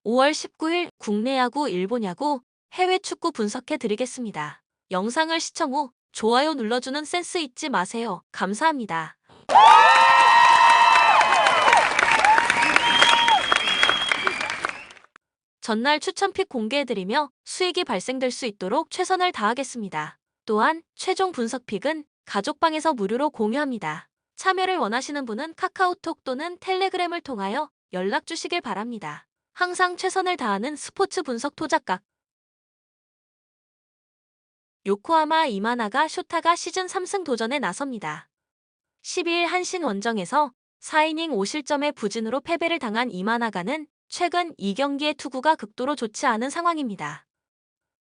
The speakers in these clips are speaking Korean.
5월 19일 국내 야구, 일본 야구, 해외 축구 분석해 드리겠습니다. 영상을 시청 후 좋아요 눌러주는 센스 잊지 마세요. 감사합니다. 전날 추천픽 공개해드리며 수익이 발생될 수 있도록 최선을 다하겠습니다. 또한 최종 분석픽은 가족방에서 무료로 공유합니다. 참여를 원하시는 분은 카카오톡 또는 텔레그램을 통하여 연락 주시길 바랍니다. 항상 최선을 다하는 스포츠 분석 토작각. 요코하마 이마나가 쇼타가 시즌 3승 도전에 나섭니다. 12일 한신 원정에서 4이닝 5실점의 부진으로 패배를 당한 이마나가는 최근 2경기의 투구가 극도로 좋지 않은 상황입니다.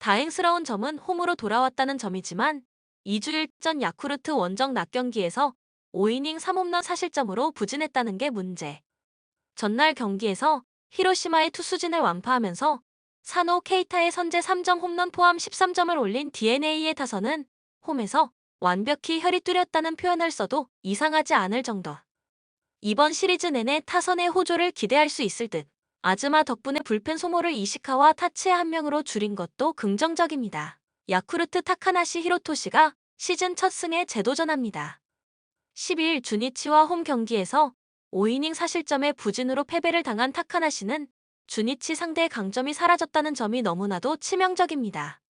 다행스러운 점은 홈으로 돌아왔다는 점이지만 2주일 전 야쿠르트 원정 낮 경기에서 5이닝 3홈런 4실점으로 부진했다는 게 문제. 전날 경기에서 히로시마의 투수진을 완파하면서 사노 케이타의 선제 3점 홈런 포함 13점을 올린 DeNA의 타선은 홈에서 완벽히 혈이 뚫렸다는 표현을 써도 이상하지 않을 정도. 이번 시리즈 내내 타선의 호조를 기대할 수 있을 듯. 아즈마 덕분에 불펜 소모를 이시카와 타츠의 한 명으로 줄인 것도 긍정적입니다. 야쿠르트 타카나시 히로토시가 시즌 첫 승에 재도전합니다. 12일 주니치와 홈 경기에서 5이닝 4실점의 부진으로 패배를 당한 타카나시는 주니치 상대의 강점이 사라졌다는 점이 너무나도 치명적입니다.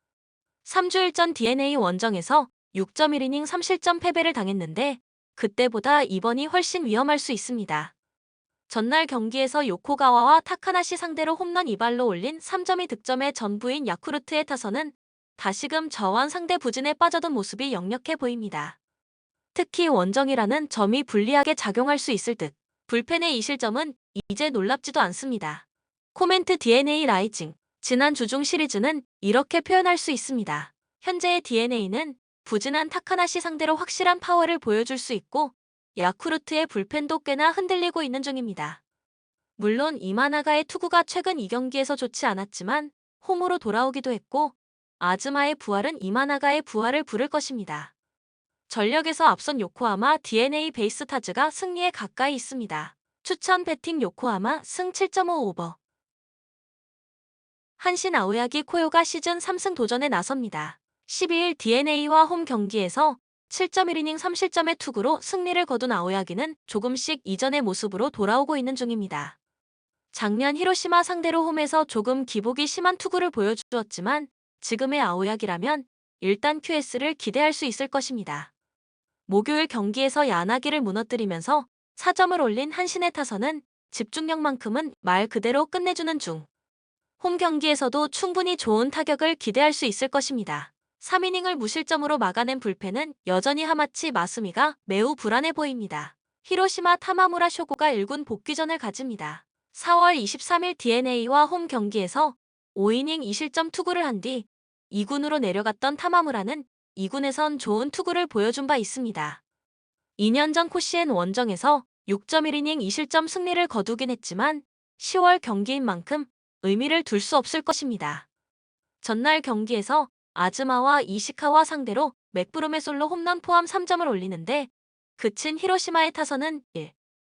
3주일 전 DeNA 원정에서 6.1이닝 3실점 패배를 당했는데 그때보다 이번이 훨씬 위험할 수 있습니다. 전날 경기에서 요코가와와 타카나시 상대로 홈런 2발로 올린 3점이 득점의 전부인 야쿠르트의 타선은 다시금 저원 상대 부진에 빠져든 모습이 역력해 보입니다. 특히 원정이라는 점이 불리하게 작용할 수 있을 듯. 불펜의 이 실점은 이제 놀랍지도 않습니다. 코멘트 DeNA 라이징. 지난 주중 시리즈는 이렇게 표현할 수 있습니다. 현재의 DeNA는 부진한 타카나시 상대로 확실한 파워를 보여줄 수 있고 야쿠르트의 불펜도 꽤나 흔들리고 있는 중입니다. 물론 이마나가의 투구가 최근 2경기에서 좋지 않았지만 홈으로 돌아오기도 했고 아즈마의 부활은 이마나가의 부활을 부를 것입니다. 전력에서 앞선 요코하마 DeNA 베이스타즈가 승리에 가까이 있습니다. 추천 배팅 요코하마 승 7.5 오버. 한신 아오야기 코요가 시즌 3승 도전에 나섭니다. 12일 DeNA와 홈 경기에서 7.1이닝 3실점의 투구로 승리를 거둔 아오야기는 조금씩 이전의 모습으로 돌아오고 있는 중입니다. 작년 히로시마 상대로 홈에서 조금 기복이 심한 투구를 보여주었지만 지금의 아오야기라면 일단 QS를 기대할 수 있을 것입니다. 목요일 경기에서 야나기를 무너뜨리면서 4점을 올린 한신의 타선은 집중력만큼은 말 그대로 끝내주는 중. 홈 경기에서도 충분히 좋은 타격을 기대할 수 있을 것입니다. 3이닝을 무실점으로 막아낸 불펜은 여전히 하마치 마스미가 매우 불안해 보입니다. 히로시마 타마무라 쇼고가 1군 복귀전을 가집니다. 4월 23일 DeNA와 홈 경기에서 5이닝 2실점 투구를 한 뒤 2군으로 내려갔던 타마무라는 2군에선 좋은 투구를 보여준 바 있습니다. 2년 전 코시엔 원정에서 6.1이닝 2실점 승리를 거두긴 했지만 10월 경기인 만큼 의미를 둘 수 없을 것입니다. 전날 경기에서 아즈마와 이시카와 상대로 맥브룸의 솔로 홈런 포함 3점을 올리는데 그친 히로시마의 타선은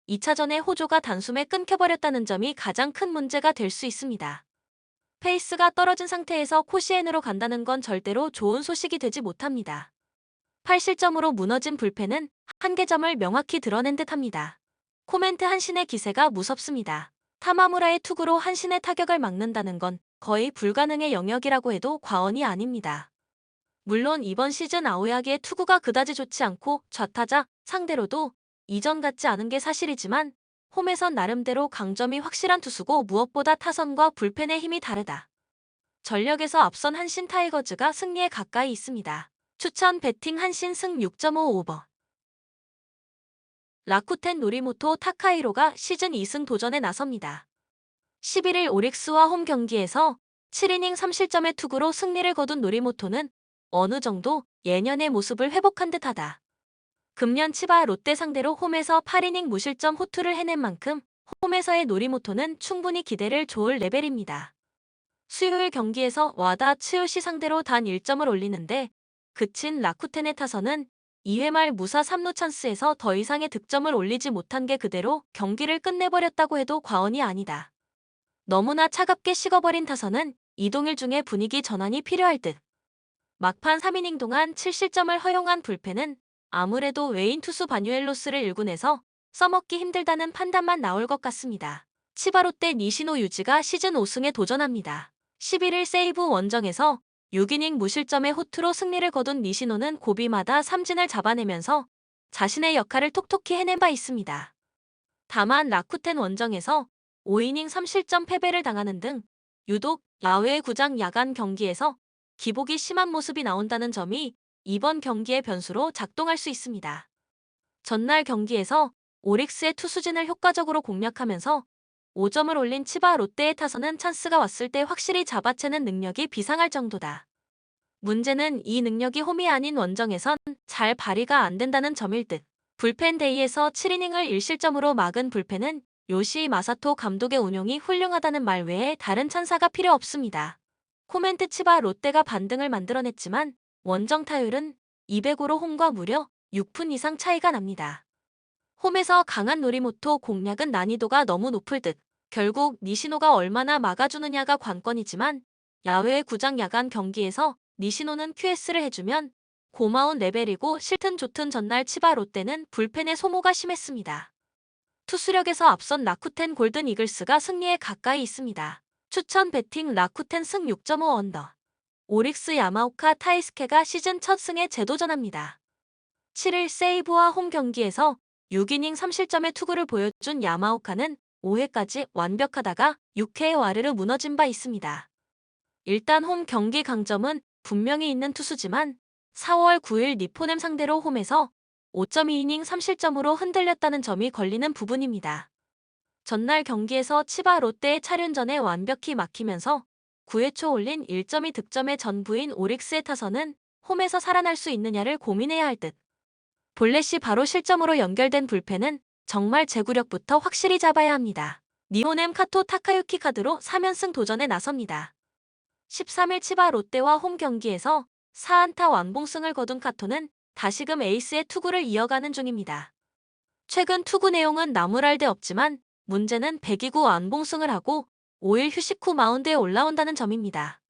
2차전의 호조가 단숨에 끊겨버렸다는 점이 가장 큰 문제가 될 수 있습니다. 페이스가 떨어진 상태에서 코시엔으로 간다는 건 절대로 좋은 소식이 되지 못합니다. 8실점으로 무너진 불펜은 한계점을 명확히 드러낸 듯합니다. 코멘트 한신의 기세가 무섭습니다. 타마무라의 투구로 한신의 타격을 막는다는 건 거의 불가능의 영역이라고 해도 과언이 아닙니다. 물론 이번 시즌 아오야기의 투구가 그다지 좋지 않고 좌타자 상대로도 이전 같지 않은 게 사실이지만 홈에선 나름대로 강점이 확실한 투수고 무엇보다 타선과 불펜의 힘이 다르다. 전력에서 앞선 한신 타이거즈가 승리에 가까이 있습니다. 추천 배팅 한신 승 6.5 오버. 라쿠텐 노리모토 타카히로가 시즌 2승 도전에 나섭니다. 11일 오릭스와 홈 경기에서 7이닝 3실점의 투구로 승리를 거둔 노리모토는 어느 정도 예년의 모습을 회복한 듯하다. 금년 치바 롯데 상대로 홈에서 8이닝 무실점 호투를 해낸 만큼 홈에서의 노리모토는 충분히 기대를 좋을 레벨입니다. 수요일 경기에서 와다 츠요시 상대로 단 1점을 올리는데 그친 라쿠텐의 타선은 2회 말 무사 3루 찬스에서 더 이상의 득점을 올리지 못한 게 그대로 경기를 끝내버렸다고 해도 과언이 아니다. 너무나 차갑게 식어버린 타선은 이동일 중에 분위기 전환이 필요할 듯. 막판 3이닝 동안 7실점을 허용한 불펜은 아무래도 외인 투수 바뉴엘로스를 1군에서 써먹기 힘들다는 판단만 나올 것 같습니다. 치바 롯데 니시노 유지가 시즌 5승에 도전합니다. 11일 세이브 원정에서 6이닝 무실점의 호투로 승리를 거둔 니시노는 고비마다 삼진을 잡아내면서 자신의 역할을 톡톡히 해낸 바 있습니다. 다만 라쿠텐 원정에서 5이닝 3실점 패배를 당하는 등 유독 야외 구장 야간 경기에서 기복이 심한 모습이 나온다는 점이 이번 경기의 변수로 작동할 수 있습니다. 전날 경기에서 오릭스의 투수진을 효과적으로 공략하면서 5점을 올린 치바 롯데의 타선은 찬스가 왔을 때 확실히 잡아채는 능력이 비상할 정도다. 문제는 이 능력이 홈이 아닌 원정에선 잘 발휘가 안 된다는 점일 듯. 불펜 데이에서 7이닝을 1실점으로 막은 불펜은 요시 마사토 감독의 운용이 훌륭하다는 말 외에 다른 찬사가 필요 없습니다. 코멘트 치바 롯데가 반등을 만들어냈지만 원정 타율은 205로 홈과 무려 6푼 이상 차이가 납니다. 홈에서 강한 노리모토 공략은 난이도가 너무 높을 듯. 결국 니시노가 얼마나 막아주느냐가 관건이지만 야외 구장 야간 경기에서 니시노는 QS를 해주면 고마운 레벨이고 싫든 좋든 전날 치바 롯데는 불펜의 소모가 심했습니다. 투수력에서 앞선 라쿠텐 골든 이글스가 승리에 가까이 있습니다. 추천 배팅 라쿠텐 승 6.5 언더. 오릭스 야마오카 타이스케가 시즌 첫 승에 재도전합니다. 7일 세이브와 홈 경기에서 6이닝 3실점의 투구를 보여준 야마오카는 5회까지 완벽하다가 6회에 와르르 무너진 바 있습니다. 일단 홈 경기 강점은 분명히 있는 투수지만 4월 9일 니포넴 상대로 홈에서 5.2이닝 3실점으로 흔들렸다는 점이 걸리는 부분입니다. 전날 경기에서 치바 롯데의 차륜전에 완벽히 막히면서 9회 초 올린 1.2 득점의 전부인 오릭스의 타선은 홈에서 살아날 수 있느냐를 고민해야 할 듯. 볼넷이 바로 실점으로 연결된 불펜은 정말 제구력부터 확실히 잡아야 합니다. 니호넴 카토 타카유키 카드로 3연승 도전에 나섭니다. 13일 치바 롯데와 홈 경기에서 4안타 완봉승을 거둔 카토는 다시금 에이스의 투구를 이어가는 중입니다. 최근 투구 내용은 나무랄 데 없지만 문제는 102구 완봉승을 하고 5일 휴식 후 마운드에 올라온다는 점입니다.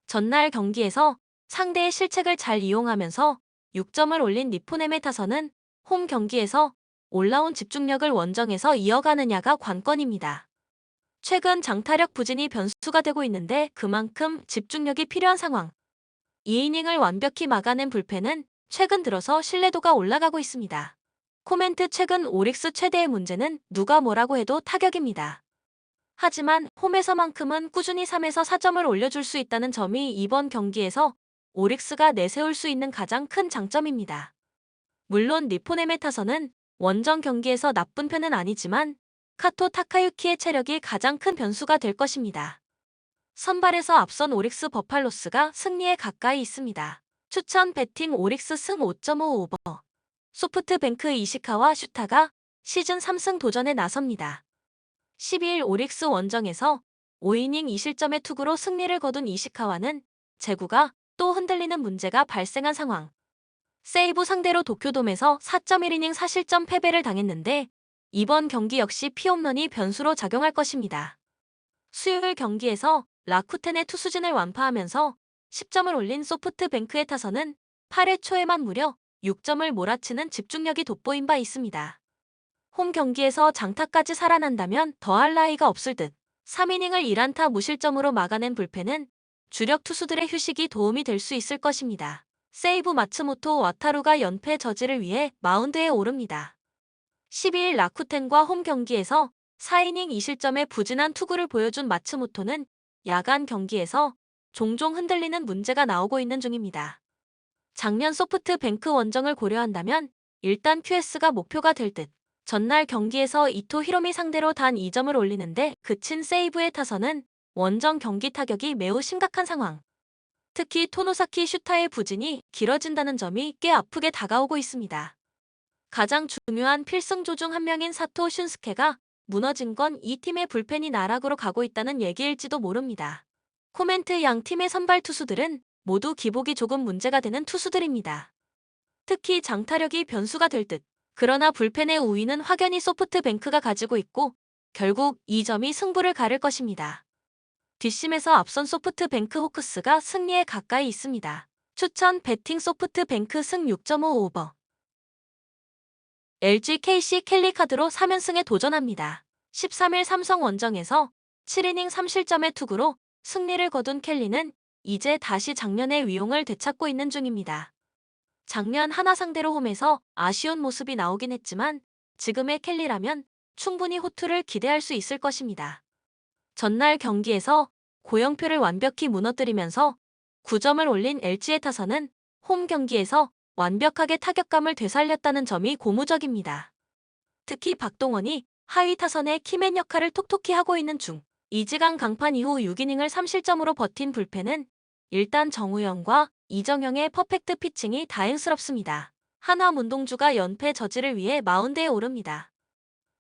전날 경기에서 상대의 실책을 잘 이용하면서 6점을 올린 니포넴의 타선은 홈 경기에서 올라온 집중력을 원정에서 이어가느냐가 관건입니다. 최근 장타력 부진이 변수가 되고 있는데 그만큼 집중력이 필요한 상황. 2이닝을 완벽히 막아낸 불펜은 최근 들어서 신뢰도가 올라가고 있습니다. 코멘트 최근 오릭스 최대의 문제는 누가 뭐라고 해도 타격입니다. 하지만 홈에서만큼은 꾸준히 3에서 4점을 올려줄 수 있다는 점이 이번 경기에서 오릭스가 내세울 수 있는 가장 큰 장점입니다. 물론 니포넴의 타선은 원정 경기에서 나쁜 편은 아니지만 카토 타카유키의 체력이 가장 큰 변수가 될 것입니다. 선발에서 앞선 오릭스 버팔로스가 승리에 가까이 있습니다. 추천 배팅 오릭스 승 5.5 오버. 소프트뱅크 이시카와 슈타가 시즌 3승 도전에 나섭니다. 12일 오릭스 원정에서 5이닝 2실점의 투구로 승리를 거둔 이시카와는 제구가 또 흔들리는 문제가 발생한 상황. 세이브 상대로 도쿄돔에서 4.1이닝 4실점 패배를 당했는데 이번 경기 역시 피홈런이 변수로 작용할 것입니다. 수요일 경기에서 라쿠텐의 투수진을 완파하면서 10점을 올린 소프트뱅크의 타선은 8회 초에만 무려 6점을 몰아치는 집중력이 돋보인 바 있습니다. 홈 경기에서 장타까지 살아난다면 더할 나위가 없을 듯. 3이닝을 1안타 무실점으로 막아낸 불펜은 주력 투수들의 휴식이 도움이 될 수 있을 것입니다. 세이브 마츠모토 와타루가 연패 저지를 위해 마운드에 오릅니다. 12일 라쿠텐과 홈 경기에서 4이닝 2실점의 부진한 투구를 보여준 마츠모토는 야간 경기에서 종종 흔들리는 문제가 나오고 있는 중입니다. 작년 소프트뱅크 원정을 고려한다면 일단 QS가 목표가 될 듯. 전날 경기에서 이토 히로미 상대로 단 2점을 올리는데 그친 세이브의 타선은 원정 경기 타격이 매우 심각한 상황. 특히 토노사키 슈타의 부진이 길어진다는 점이 꽤 아프게 다가오고 있습니다. 가장 중요한 필승조 중 한 명인 사토 슌스케가 무너진 건 이 팀의 불펜이 나락으로 가고 있다는 얘기일지도 모릅니다. 코멘트 양 팀의 선발 투수들은 모두 기복이 조금 문제가 되는 투수들입니다. 특히 장타력이 변수가 될 듯. 그러나 불펜의 우위는 확연히 소프트뱅크가 가지고 있고 결국 이 점이 승부를 가를 것입니다. 뒷심에서 앞선 소프트뱅크 호크스가 승리에 가까이 있습니다. 추천 배팅 소프트뱅크 승 6.5 오버. LG KC 캘리카드로 3연승에 도전합니다. 13일 삼성 원정에서 7이닝 3실점의 투구로 승리를 거둔 켈리는 이제 다시 작년의 위용을 되찾고 있는 중입니다. 작년 하나 상대로 홈에서 아쉬운 모습이 나오긴 했지만 지금의 켈리라면 충분히 호투를 기대할 수 있을 것입니다. 전날 경기에서 고영표를 완벽히 무너뜨리면서 9점을 올린 LG의 타선은 홈 경기에서 완벽하게 타격감을 되살렸다는 점이 고무적입니다. 특히 박동원이 하위 타선의 키맨 역할을 톡톡히 하고 있는 중, 이지강 강판 이후 6이닝을 3실점으로 버틴 불펜은 일단 정우영과 이정영의 퍼펙트 피칭이 다행스럽습니다. 한화 문동주가 연패 저지를 위해 마운드에 오릅니다.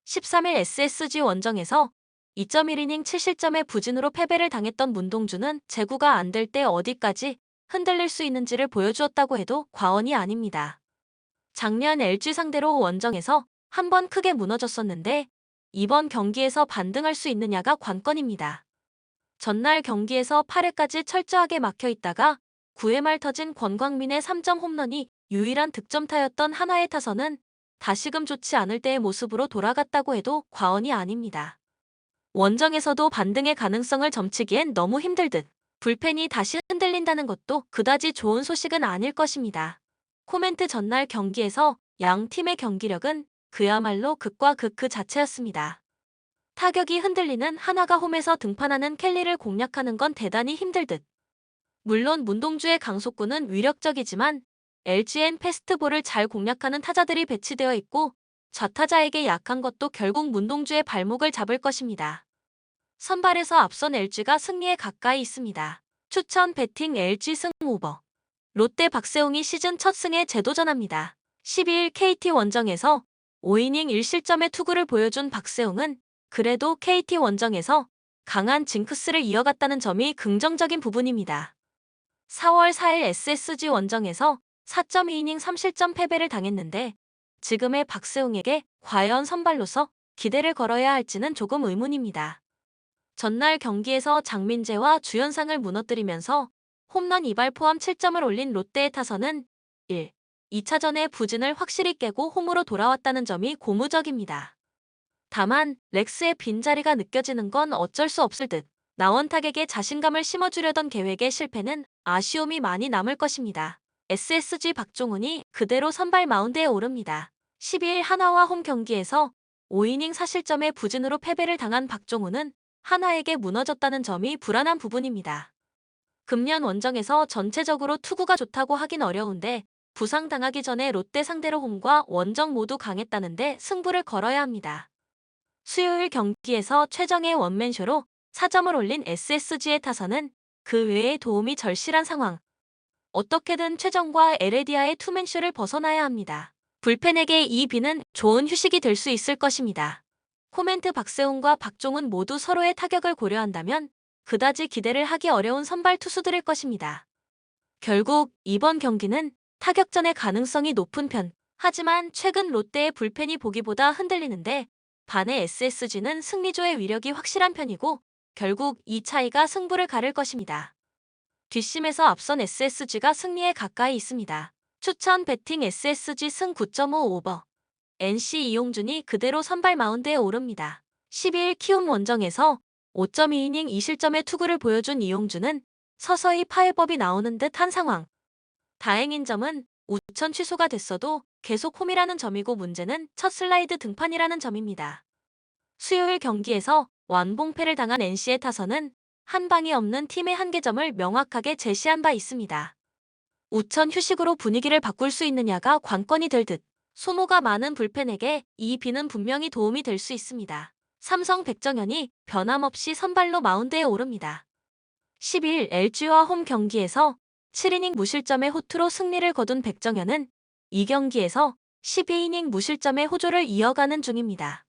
13일 SSG 원정에서 2.1이닝 7실점의 부진으로 패배를 당했던 문동주는 제구가 안 될 때 어디까지 흔들릴 수 있는지를 보여주었다고 해도 과언이 아닙니다. 작년 LG 상대로 원정에서 한 번 크게 무너졌었는데 이번 경기에서 반등할 수 있느냐가 관건입니다. 전날 경기에서 8회까지 철저하게 막혀있다가 9회 말 터진 권광민의 3점 홈런이 유일한 득점타였던 한화의 타선은 다시금 좋지 않을 때의 모습으로 돌아갔다고 해도 과언이 아닙니다. 원정에서도 반등의 가능성을 점치기엔 너무 힘들 듯 불펜이 다시 흔들린다는 것도 그다지 좋은 소식은 아닐 것입니다. 코멘트 전날 경기에서 양 팀의 경기력은 그야말로 극과 극 그 자체였습니다. 타격이 흔들리는 한화가 홈에서 등판하는 켈리를 공략하는 건 대단히 힘들 듯. 물론 문동주의 강속구는 위력적이지만 LG엔 패스트볼을 잘 공략하는 타자들이 배치되어 있고 좌타자에게 약한 것도 결국 문동주의 발목을 잡을 것입니다. 선발에서 앞선 LG가 승리에 가까이 있습니다. 추천 배팅 LG 승 오버. 롯데 박세웅이 시즌 첫 승에 재도전합니다. 12일 KT 원정에서 5이닝 1실점의 투구를 보여준 박세웅은 그래도 KT 원정에서 강한 징크스를 이어갔다는 점이 긍정적인 부분입니다. 4월 4일 SSG 원정에서 4.2이닝 3실점 패배를 당했는데 지금의 박세웅에게 과연 선발로서 기대를 걸어야 할지는 조금 의문입니다. 전날 경기에서 장민재와 주연상을 무너뜨리면서 홈런 2발 포함 7점을 올린 롯데의 타선은 1, 2차전의 부진을 확실히 깨고 홈으로 돌아왔다는 점이 고무적입니다. 다만 렉스의 빈자리가 느껴지는 건 어쩔 수 없을 듯 나원 타격에 자신감을 심어주려던 계획의 실패는 아쉬움이 많이 남을 것입니다. SSG 박종훈이 그대로 선발 마운드에 오릅니다. 12일 한화와 홈 경기에서 5이닝 4실점의 부진으로 패배를 당한 박종훈은 한화에게 무너졌다는 점이 불안한 부분입니다. 금년 원정에서 전체적으로 투구가 좋다고 하긴 어려운데 부상당하기 전에 롯데 상대로 홈과 원정 모두 강했다는데 승부를 걸어야 합니다. 수요일 경기에서 최정의 원맨쇼로 4점을 올린 SSG의 타선은 그 외에 도움이 절실한 상황. 어떻게든 최정과 에레디아의 투맨쇼를 벗어나야 합니다. 불펜에게 이 비는 좋은 휴식이 될 수 있을 것입니다. 코멘트 박세웅과 박종훈 모두 서로의 타격을 고려한다면 그다지 기대를 하기 어려운 선발 투수들일 것입니다. 결국 이번 경기는 타격전의 가능성이 높은 편. 하지만 최근 롯데의 불펜이 보기보다 흔들리는데 반해 SSG는 승리조의 위력이 확실한 편이고 결국 이 차이가 승부를 가를 것입니다. 뒷심에서 앞선 SSG가 승리에 가까이 있습니다. 추천 배팅 SSG 승 9.5 오버. NC 이용준이 그대로 선발 마운드에 오릅니다. 12일 키움 원정에서 5.2이닝 2실점의 투구를 보여준 이용준은 서서히 파회법이 나오는 듯한 상황. 다행인 점은 우천 취소가 됐어도 계속 홈이라는 점이고 문제는 첫 슬라이드 등판이라는 점입니다. 수요일 경기에서 완봉패를 당한 NC의 타선은 한 방이 없는 팀의 한계점을 명확하게 제시한 바 있습니다. 우천 휴식으로 분위기를 바꿀 수 있느냐가 관건이 될 듯 소모가 많은 불펜에게 이 비는 분명히 도움이 될 수 있습니다. 삼성 백정현이 변함없이 선발로 마운드에 오릅니다. 10일 LG와 홈 경기에서 7이닝 무실점의 호투로 승리를 거둔 백정현은 이 경기에서 12이닝 무실점의 호조를 이어가는 중입니다.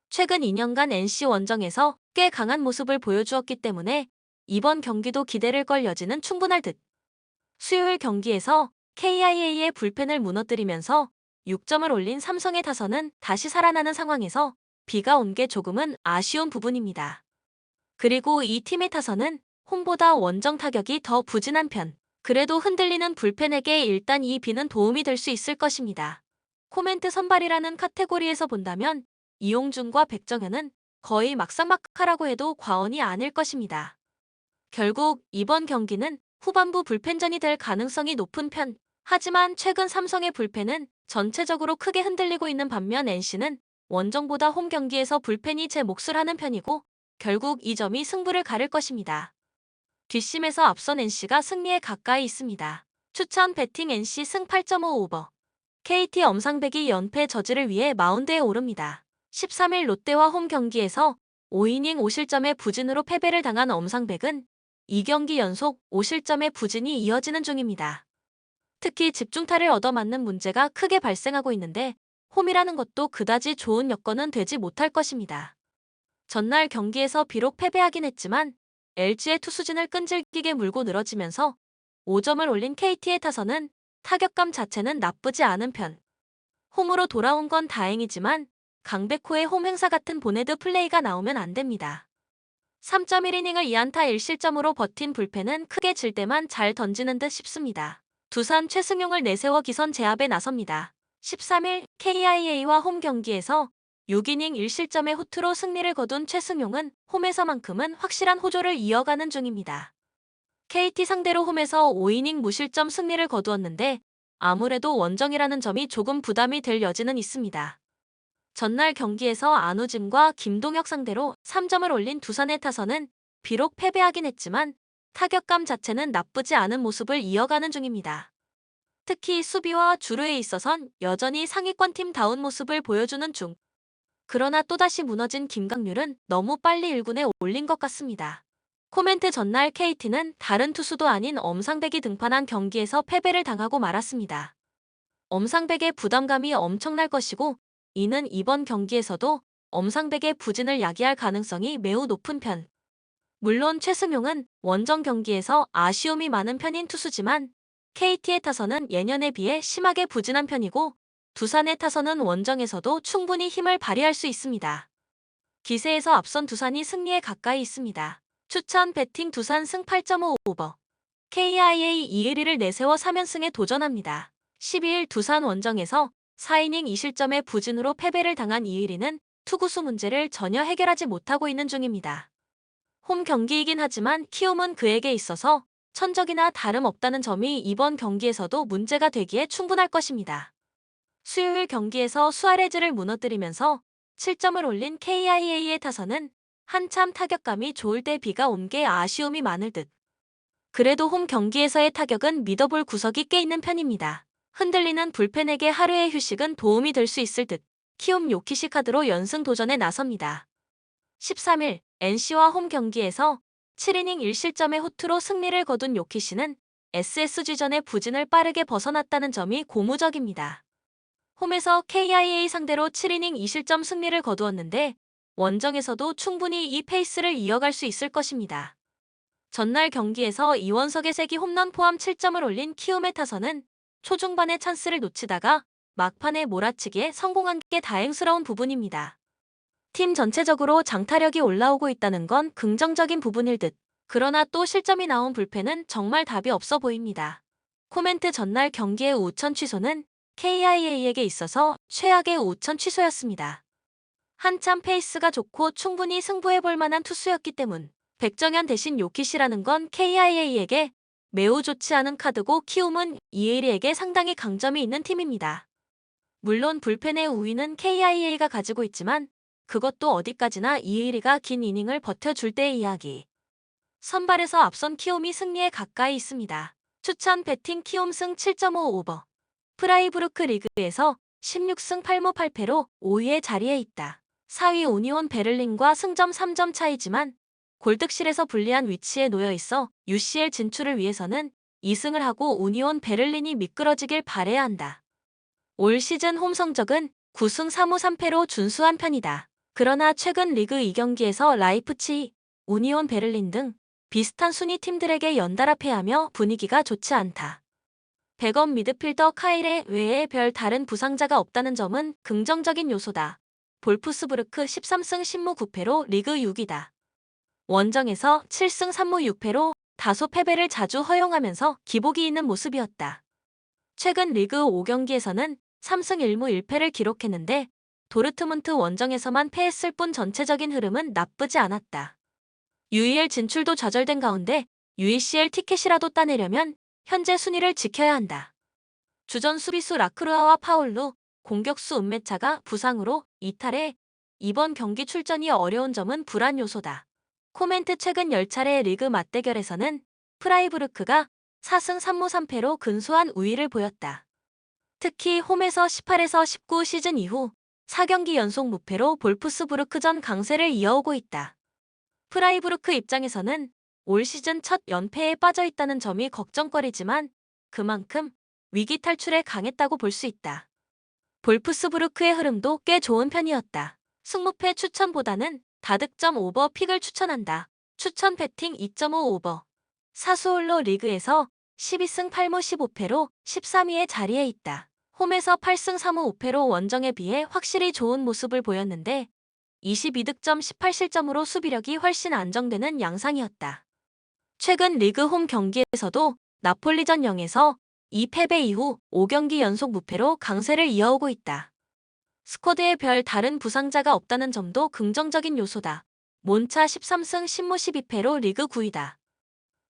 최근 2년간 NC 원정에서 꽤 강한 모습을 보여주었기 때문에 이번 경기도 기대를 걸 여지는 충분할 듯. 수요일 경기에서 KIA의 불펜을 무너뜨리면서 6점을 올린 삼성의 타선은 다시 살아나는 상황에서 비가 온 게 조금은 아쉬운 부분입니다. 그리고 이 팀의 타선은 홈보다 원정 타격이 더 부진한 편. 그래도 흔들리는 불펜에게 일단 이 비는 도움이 될 수 있을 것입니다. 코멘트 선발이라는 카테고리에서 본다면 이용준과 백정현은 거의 막상막하라고 해도 과언이 아닐 것입니다. 결국 이번 경기는 후반부 불펜전이 될 가능성이 높은 편. 하지만 최근 삼성의 불펜은 전체적으로 크게 흔들리고 있는 반면 NC는 원정보다 홈 경기에서 불펜이 제 몫을 하는 편이고 결국 이 점이 승부를 가를 것입니다. 뒷심에서 앞선 NC가 승리에 가까이 있습니다. 추천 배팅 NC 승 8.5 오버. KT 엄상백이 연패 저지를 위해 마운드에 오릅니다. 13일 롯데와 홈 경기에서 5이닝 5실점의 부진으로 패배를 당한 엄상백은 2경기 연속 5실점의 부진이 이어지는 중입니다. 특히 집중타를 얻어맞는 문제가 크게 발생하고 있는데 홈이라는 것도 그다지 좋은 여건은 되지 못할 것입니다. 전날 경기에서 비록 패배하긴 했지만 LG의 투수진을 끈질기게 물고 늘어지면서 5점을 올린 KT의 타선은 타격감 자체는 나쁘지 않은 편. 홈으로 돌아온 건 다행이지만 강백호의 홈 행사 같은 보네드 플레이가 나오면 안 됩니다. 3.1이닝을 2안타 1실점으로 버틴 불펜은 크게 질 때만 잘 던지는 듯 싶습니다. 두산 최승용을 내세워 기선 제압에 나섭니다. 13일 KIA와 홈 경기에서 6이닝 1실점의 호투로 승리를 거둔 최승용은 홈에서만큼은 확실한 호조를 이어가는 중입니다. KT 상대로 홈에서 5이닝 무실점 승리를 거두었는데 아무래도 원정이라는 점이 조금 부담이 될 여지는 있습니다. 전날 경기에서 안우짐과 김동혁 상대로 3점을 올린 두산의 타선은 비록 패배하긴 했지만 타격감 자체는 나쁘지 않은 모습을 이어가는 중입니다. 특히 수비와 주루에 있어선 여전히 상위권팀다운 모습을 보여주는 중. 그러나 또다시 무너진 김강률은 너무 빨리 1군에 올린 것 같습니다. 코멘트 전날 KT는 다른 투수도 아닌 엄상백이 등판한 경기에서 패배를 당하고 말았습니다. 엄상백의 부담감이 엄청날 것이고 이는 이번 경기에서도 엄상백의 부진을 야기할 가능성이 매우 높은 편. 물론 최승용은 원정 경기에서 아쉬움이 많은 편인 투수지만 KT의 타선은 예년에 비해 심하게 부진한 편이고 두산의 타선은 원정에서도 충분히 힘을 발휘할 수 있습니다. 기세에서 앞선 두산이 승리에 가까이 있습니다. 추천 배팅 두산 승 8.5 오버. KIA 이혜리를 내세워 3연승에 도전합니다. 12일 두산 원정에서 4이닝 2실점의 부진으로 패배를 당한 이혜리는 투구수 문제를 전혀 해결하지 못하고 있는 중입니다. 홈 경기이긴 하지만 키움은 그에게 있어서 천적이나 다름없다는 점이 이번 경기에서도 문제가 되기에 충분할 것입니다. 수요일 경기에서 수아레즈를 무너뜨리면서 7점을 올린 KIA의 타선은 한참 타격감이 좋을 때 비가 온 게 아쉬움이 많을 듯. 그래도 홈 경기에서의 타격은 믿어볼 구석이 꽤 있는 편입니다. 흔들리는 불펜에게 하루의 휴식은 도움이 될 수 있을 듯. 키움 요키시 카드로 연승 도전에 나섭니다. 13일 NC와 홈 경기에서 7이닝 1실점의 호투로 승리를 거둔 요키시는 SSG전의 부진을 빠르게 벗어났다는 점이 고무적입니다. 홈에서 KIA 상대로 7이닝 2실점 승리를 거두었는데 원정에서도 충분히 이 페이스를 이어갈 수 있을 것입니다. 전날 경기에서 이원석의 세기 홈런 포함 7점을 올린 키움의 타선은 초중반의 찬스를 놓치다가 막판에 몰아치기에 성공한 게 다행스러운 부분입니다. 팀 전체적으로 장타력이 올라오고 있다는 건 긍정적인 부분일 듯. 그러나 또 실점이 나온 불펜은 정말 답이 없어 보입니다. 코멘트 전날 경기의 우천 취소는 KIA에게 있어서 최악의 우천 취소였습니다. 한참 페이스가 좋고 충분히 승부해볼 만한 투수였기 때문. 백정현 대신 요키시라는 건 KIA에게 매우 좋지 않은 카드고 키움은 이혜리에게 상당히 강점이 있는 팀입니다. 물론 불펜의 우위는 KIA가 가지고 있지만 그것도 어디까지나 이혜리가 긴 이닝을 버텨줄 때의 이야기. 선발에서 앞선 키움이 승리에 가까이 있습니다. 추천 배팅 키움 승 7.5 오버. 프라이부르크 리그에서 16승 8무 8패로 5위의 자리에 있다. 4위 오니온 베를린과 승점 3점 차이지만 골득실에서 불리한 위치에 놓여 있어 UCL 진출을 위해서는 2승을 하고 오니온 베를린이 미끄러지길 바라야 한다. 올 시즌 홈 성적은 9승 3무 3패로 준수한 편이다. 그러나 최근 리그 2경기에서 라이프치히, 오니온 베를린 등 비슷한 순위 팀들에게 연달아 패하며 분위기가 좋지 않다. 백업 미드필더 카일의 외에 별 다른 부상자가 없다는 점은 긍정적인 요소다. 볼프스부르크 13승 10무 9패로 리그 6위다. 원정에서 7승 3무 6패로 다소 패배를 자주 허용하면서 기복이 있는 모습이었다. 최근 리그 5경기에서는 3승 1무 1패를 기록했는데 도르트문트 원정에서만 패했을 뿐 전체적인 흐름은 나쁘지 않았다. UEL 진출도 좌절된 가운데 UECL 티켓이라도 따내려면 현재 순위를 지켜야 한다. 주전 수비수 라크루아와 파울루, 공격수 은메차가 부상으로 이탈해 이번 경기 출전이 어려운 점은 불안 요소다. 코멘트 최근 10차례의 리그 맞대결에서는 프라이부르크가 4승 3무 3패로 근소한 우위를 보였다. 특히 홈에서 18에서 19 시즌 이후 4경기 연속 무패로 볼프스부르크전 강세를 이어오고 있다. 프라이부르크 입장에서는 올 시즌 첫 연패에 빠져 있다는 점이 걱정거리지만 그만큼 위기 탈출에 강했다고 볼 수 있다. 볼프스부르크의 흐름도 꽤 좋은 편이었다. 승무패 추천보다는 다득점 오버 픽을 추천한다. 추천 배팅 2.5 오버. 사수홀로 리그에서 12승 8무 15패로 13위의 자리에 있다. 홈에서 8승 3무 5패로 원정에 비해 확실히 좋은 모습을 보였는데 22득점 18실점으로 수비력이 훨씬 안정되는 양상이었다. 최근 리그 홈 경기에서도 나폴리전 0에서 2패배 이후 5경기 연속 무패로 강세를 이어오고 있다. 스쿼드에 별 다른 부상자가 없다는 점도 긍정적인 요소다. 몬차 13승 10무 12패로 리그 9위다.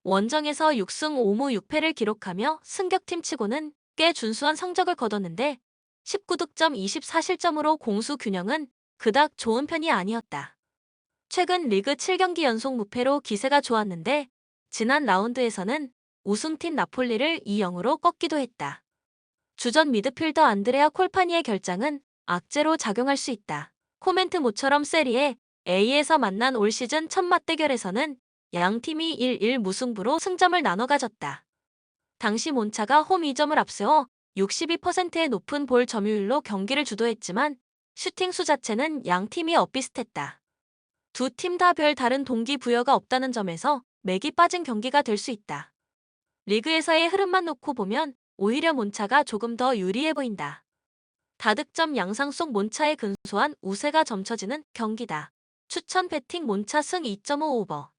원정에서 6승 5무 6패를 기록하며 승격팀치고는 꽤 준수한 성적을 거뒀는데 19득점 24실점으로 공수 균형은 그닥 좋은 편이 아니었다. 최근 리그 7경기 연속 무패로 기세가 좋았는데 지난 라운드에서는 우승팀 나폴리를 2-0으로 꺾기도 했다. 주전 미드필더 안드레아 콜파니의 결장은 악재로 작용할 수 있다. 코멘트 모처럼 세리에 A에서 만난 올 시즌 첫 맞대결에서는 양 팀이 1-1 무승부로 승점을 나눠 가졌다. 당시 몬차가 홈 2점을 앞세워 62%의 높은 볼 점유율로 경기를 주도했지만 슈팅 수 자체는 양 팀이 엇비슷했다. 두 팀 다 별 다른 동기부여가 없다는 점에서 맥이 빠진 경기가 될 수 있다. 리그에서의 흐름만 놓고 보면 오히려 몬차가 조금 더 유리해 보인다. 다득점 양상 속 몬차의 근소한 우세가 점쳐지는 경기다. 추천 배팅 몬차 승 2.5 오버.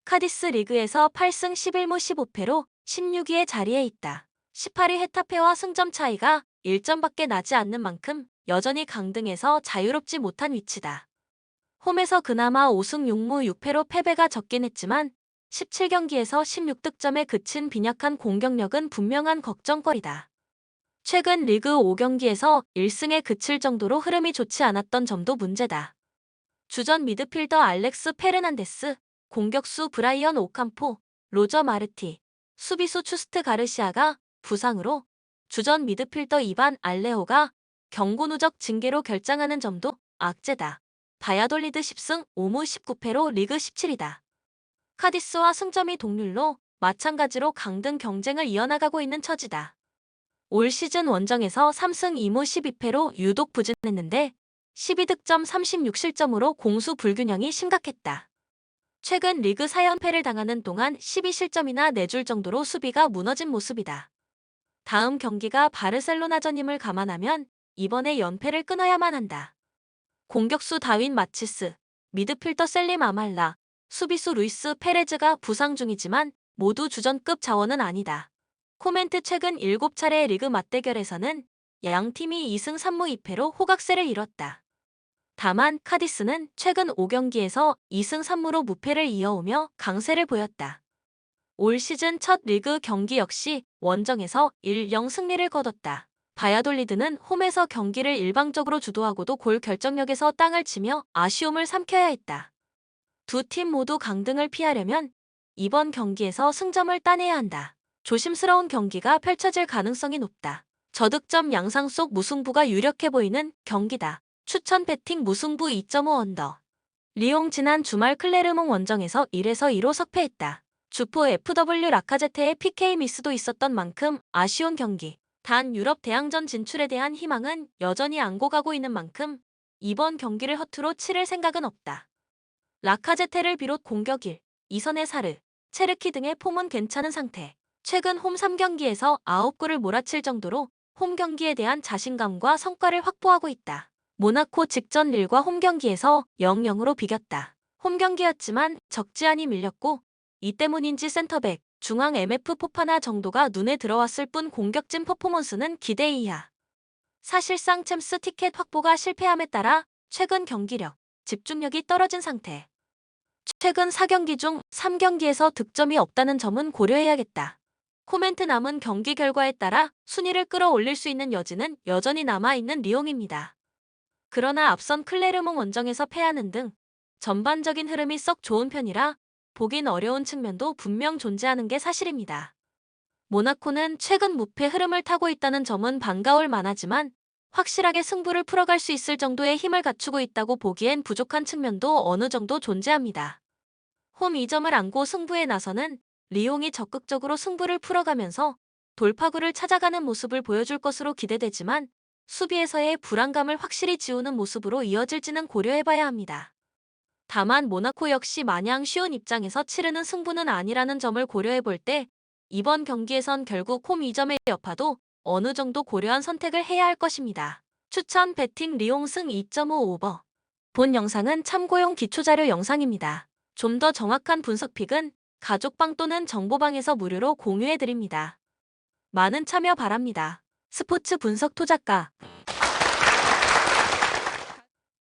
카디스 리그에서 8승 11무 15패로 16위의 자리에 있다. 18위 헤타페와 승점 차이가 1점밖에 나지 않는 만큼 여전히 강등에서 자유롭지 못한 위치다. 홈에서 그나마 5승 6무 6패로 패배가 적긴 했지만 17경기에서 16득점에 그친 빈약한 공격력은 분명한 걱정거리다. 최근 리그 5경기에서 1승에 그칠 정도로 흐름이 좋지 않았던 점도 문제다. 주전 미드필더 알렉스 페르난데스, 공격수 브라이언 오캄포, 로저 마르티, 수비수 추스트 가르시아가 부상으로 주전 미드필더 이반 알레호가 경고 누적 징계로 결장하는 점도 악재다. 바야돌리드 10승 5무 19패로 리그 17위다. 카디스와 승점이 동률로 마찬가지로 강등 경쟁을 이어나가고 있는 처지다. 올 시즌 원정에서 3승 2무 12패로 유독 부진했는데 12득점 36실점으로 공수 불균형이 심각했다. 최근 리그 4연패를 당하는 동안 12실점이나 내줄 정도로 수비가 무너진 모습이다. 다음 경기가 바르셀로나전임을 감안하면 이번에 연패를 끊어야만 한다. 공격수 다윈 마치스, 미드필더 셀림 아말라, 수비수 루이스 페레즈가 부상 중이지만 모두 주전급 자원은 아니다. 코멘트 최근 7차례의 리그 맞대결에서는 양 팀이 2승 3무 2패로 호각세를 이뤘다. 다만 카디스는 최근 5경기에서 2승 3무로 무패를 이어오며 강세를 보였다. 올 시즌 첫 리그 경기 역시 원정에서 1-0 승리를 거뒀다. 바야돌리드는 홈에서 경기를 일방적으로 주도하고도 골 결정력에서 땅을 치며 아쉬움을 삼켜야 했다. 두 팀 모두 강등을 피하려면 이번 경기에서 승점을 따내야 한다. 조심스러운 경기가 펼쳐질 가능성이 높다. 저득점 양상 속 무승부가 유력해 보이는 경기다. 추천 배팅 무승부 2.5 언더. 리옹 지난 주말 클레르몽 원정에서 1에서 2로 석패했다. 주포 FW 라카제테의 PK 미스도 있었던 만큼 아쉬운 경기. 단 유럽 대항전 진출에 대한 희망은 여전히 안고 가고 있는 만큼 이번 경기를 허투루 치를 생각은 없다. 라카제테를 비롯 공격 1, 2선의 사르, 체르키 등의 폼은 괜찮은 상태. 최근 홈 3경기에서 9골을 몰아칠 정도로 홈 경기에 대한 자신감과 성과를 확보하고 있다. 모나코 직전 릴과 홈 경기에서 0-0으로 비겼다. 홈 경기였지만 적지안이 밀렸고 이 때문인지 센터백, 중앙 MF 포파나 정도가 눈에 들어왔을 뿐 공격진 퍼포먼스는 기대 이하. 사실상 챔스 티켓 확보가 실패함에 따라 최근 경기력, 집중력이 떨어진 상태. 최근 4경기 중 3경기에서 득점이 없다는 점은 고려해야겠다. 코멘트 남은 경기 결과에 따라 순위를 끌어올릴 수 있는 여지는 여전히 남아있는 리옹입니다. 그러나 앞선 클레르몽 원정에서 패하는 등 전반적인 흐름이 썩 좋은 편이라 보긴 어려운 측면도 분명 존재하는 게 사실입니다. 모나코는 최근 무패 흐름을 타고 있다는 점은 반가울 만하지만 확실하게 승부를 풀어갈 수 있을 정도의 힘을 갖추고 있다고 보기엔 부족한 측면도 어느 정도 존재합니다. 홈 2점을 안고 승부에 나서는 리옹이 적극적으로 승부를 풀어가면서 돌파구를 찾아가는 모습을 보여줄 것으로 기대되지만 수비에서의 불안감을 확실히 지우는 모습으로 이어질지는 고려해봐야 합니다. 다만 모나코 역시 마냥 쉬운 입장에서 치르는 승부는 아니라는 점을 고려해볼 때 이번 경기에선 결국 홈 2점의 여파도 어느 정도 고려한 선택을 해야 할 것입니다. 추천 배팅 리옹 승 2.5 오버. 본 영상은 참고용 기초자료 영상입니다. 좀 더 정확한 분석 픽은 가족방 또는 정보방에서 무료로 공유해드립니다. 많은 참여 바랍니다. 스포츠 분석 투자가